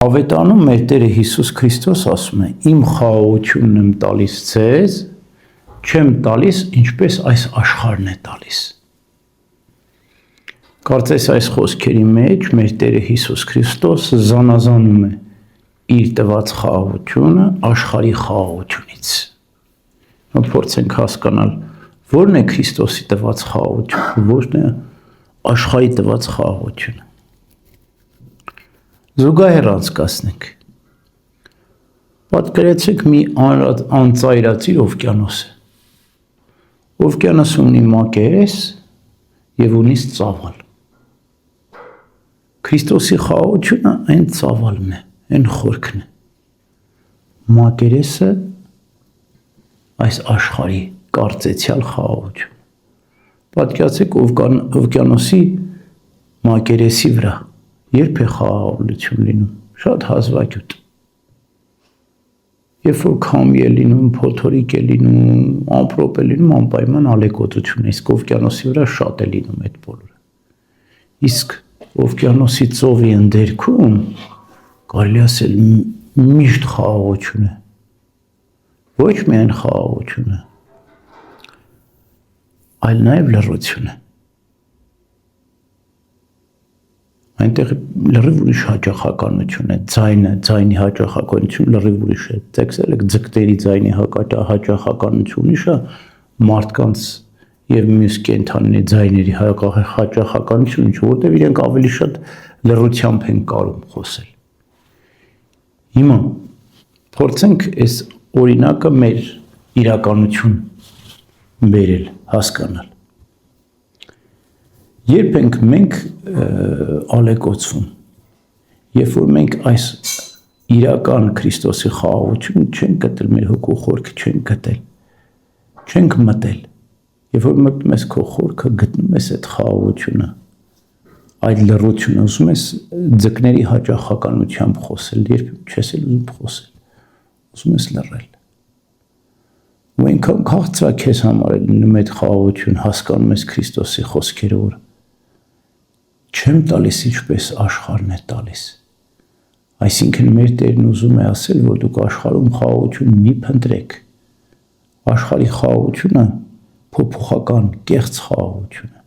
Ավետանում մեր Տերը Հիսուս Քրիստոս ասում է. «Իմ խաղաղությունն եմ տալիս ձեզ, չեմ տալիս, ինչպես այս աշխարհն է տալիս»։ Կարծես այս խոսքերի մեջ մեր Տերը Հիսուս Քրիստոս զանազանում է իր տված խաղաղությունը աշխարհի խաղաղությունից։ Փորձենք հասկանալ, որն է Քրիստոսի տված խաղաղությունը, որն է աշխարհի տված խաղաղությունը։ Զուգահեռ անցկացնենք։ Պատկերացրեք մի անծայրածիր օվկիանոս է։ Օվկիանոսը ունի մակերես եւ ունի ծավալ։ Քրիստոսի խաղաղությունը այն ծավալն է, այն խորքն է։ Մակերեսը այս աշխարհի կարծեցյալ խաղաղություն։ Պատկերացրեք օվկիանոսի մակերեսի վրա երբ է խաղաղություն լինում, շատ հազվագյուտ։ Երբ որ քամի է լինում, փոթորիկ է լինում, ամպրոպ է լինում, անպայման ալեկոծություն է, իսկ օվկիանոսի վրա շատ է լինում այդ բոլորը։ Իսկ օվկիանոսի ծովի ընդերքում կարելի ասել միշտ խաղաղություն է։ Ոչ միայն խաղաղություն է, այլ նաև լռություն է։ Այնտեղ լրիվ ուրիշ հաճախականություն է, ձայնի հաճախականություն լրիվ ուրիշ է։ Տեսել եք ձկների ձայնի հաճախականություն ուրիշ է, մարդկանց եւ մյուս կենդանիների ձայների հաճախականություն, որտեղ իրենք ավելի շատ լռությամբ են կարող խոսել։ Հիմա փորձենք այս օրինակը մեր իրականություն բերել, հասկանալ։ Երբ ենք մենք ալեկոծվում, երբ որ մենք այս իրական Քրիստոսի խաղաղությունը չենք գտել, մեր հոգու խորքը չենք գտել, չենք մտել, երբ որ մտնում ես քո խորքը, գտնում ես այդ խաղաղությունը, այդ լռությունը, ուզում ես ձկների հաճախականությամբ խոսել, երբեմն չես էլ ուզում խոսել, ուզում ես լռել։ Ու այնքան քաղցր է քեզ համար լինում այդ խաղաղություն, հասկանում ես Քրիստոսի խոսքերը, որ չեմ տալիս ինչպես աշխարհն է տալիս։ Այսինքն մեր Տերն ուզում է ասել, որ դուք աշխարհում խաղաղություն մի փնտրեք։ Աշխարհի խաղաղությունը փոփոխական, կեղծ խաղաղություն է։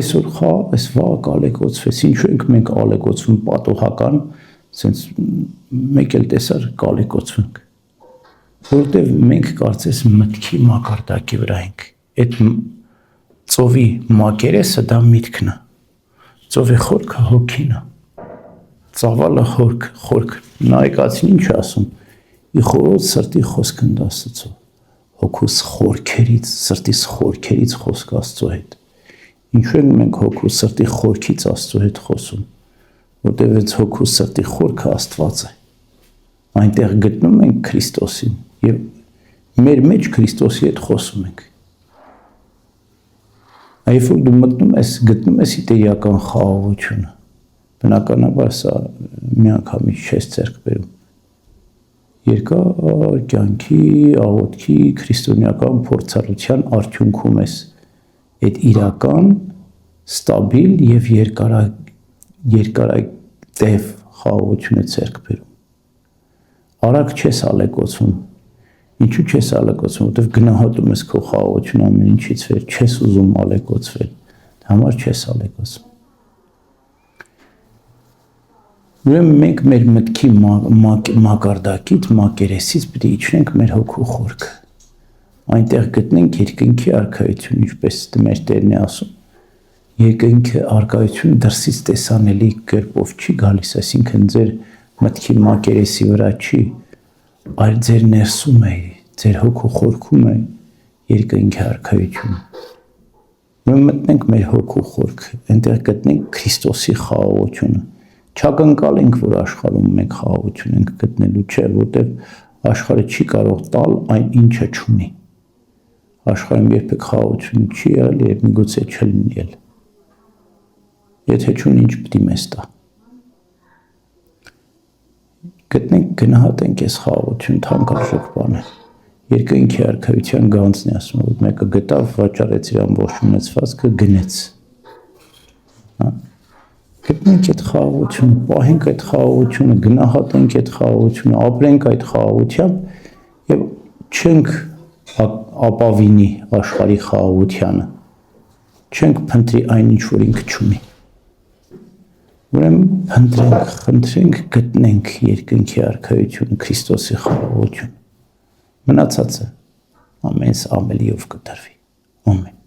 Այսօր խաղաղ ես, վաղ ալեկոծվես, ինչու ենք մենք ալեկոծվում պատոհական, ասենց մեկ էլ տեսար կալեկոծվենք։ Որտեւ մենք կարծես մտքի մակարդակի վրա ենք։ Այդ ծովի մակերեսը դա միտքն է, ծովի խորքը հոգին է, ծավալը խորք, նայկացին ինչ ասում, ի խորոց սրտի խոսք ընդասծո, հոգուս խորքերից, սրտիս խորքերից խոսք Աստծո հետ, ինչու ենք մենք հոգուս սրտի խորքից Աստծո հետ խոսում, որտև այս հոգուս սրտի խորքը Աստված է, այնտեղ գտնում ենք Քրիստոսին և մեր մեջ Քրիստոսի հետ խոսում ենք, Այբ որ դու մտնում ես, գտնում ես տերական խաղաղությունը, բնականաբար սա միանգամից չես ձեռք բերում։ Երկար կյանքի, աղոթքի, քրիստոնեական փորձառության արդյունքում ես այդ իրական, ստաբիլ եւ երկարատև խաղաղությունը ձեռք բերում։ Արագ չես ալեկոծվում։ Ինչու չես ալեկոծվում, որտեղ գնահատում ես քո խաղաղությունը ամեն ինչից վեր, չես ուզում ալեկոծվել, համար չես ալեկոծվում։ Ուրեմն մենք մեր մտքի մակարդակից, մակերեսից պետք է իջնենք մեր հոգու խորքը։ Այնտեղ գտնենք երկնքի արքայություն, ինչպես մեր Տերն է ասում։ Երկնքի արքայությունը դրսից տեսանելի կերպով չի գալիս, այսինքն ձեր մտքի մակերեսի վրա չի, այլ ձեր ներսում է, ձեր հոգու խորքում է երկնքի արքայությունը։ Մենք մտնենք մեր հոգու խորքը, այնտեղ գտնենք Քրիստոսի խաղաղությունը։ Չակնկալենք, որ աշխարհում մենք խաղաղություն ենք գտնելու, չէ, որտեղ աշխարհը չի կարող տալ այն, ինչը չունի։ Աշխարհում երբեք խաղաղություն չի եղել եւ միգուցե չլինի էլ։ Եթե չունի, ինչ պիտի մեզ տա։ Գտնենք, գնահատենք այս խաղաղություն թանկարժեք բան է։ Երկնքի արքայության գանձն է ասում, որ մեկը գտավ, վաճառեց իր ամբողջ ունեցվածքը, գնեց։ գտնենք այդ խաղաղությունը, պահենք այդ խաղաղությունը, գնահատենք այդ խաղաղությունը, ապրենք այդ խաղաղությամբ եւ չենք ապավինի աշխարհի խաղաղությանը, չենք փնտրի այն ինչ որ ինքը չունի։ Ուրեմն փնտրենք, խնդրենք, գտնենք երկնքի արքայությունը, Քրիստոսի խաղաղությունը։ Մնացածը ամենից ամելիով կտրվի։ Ամեն։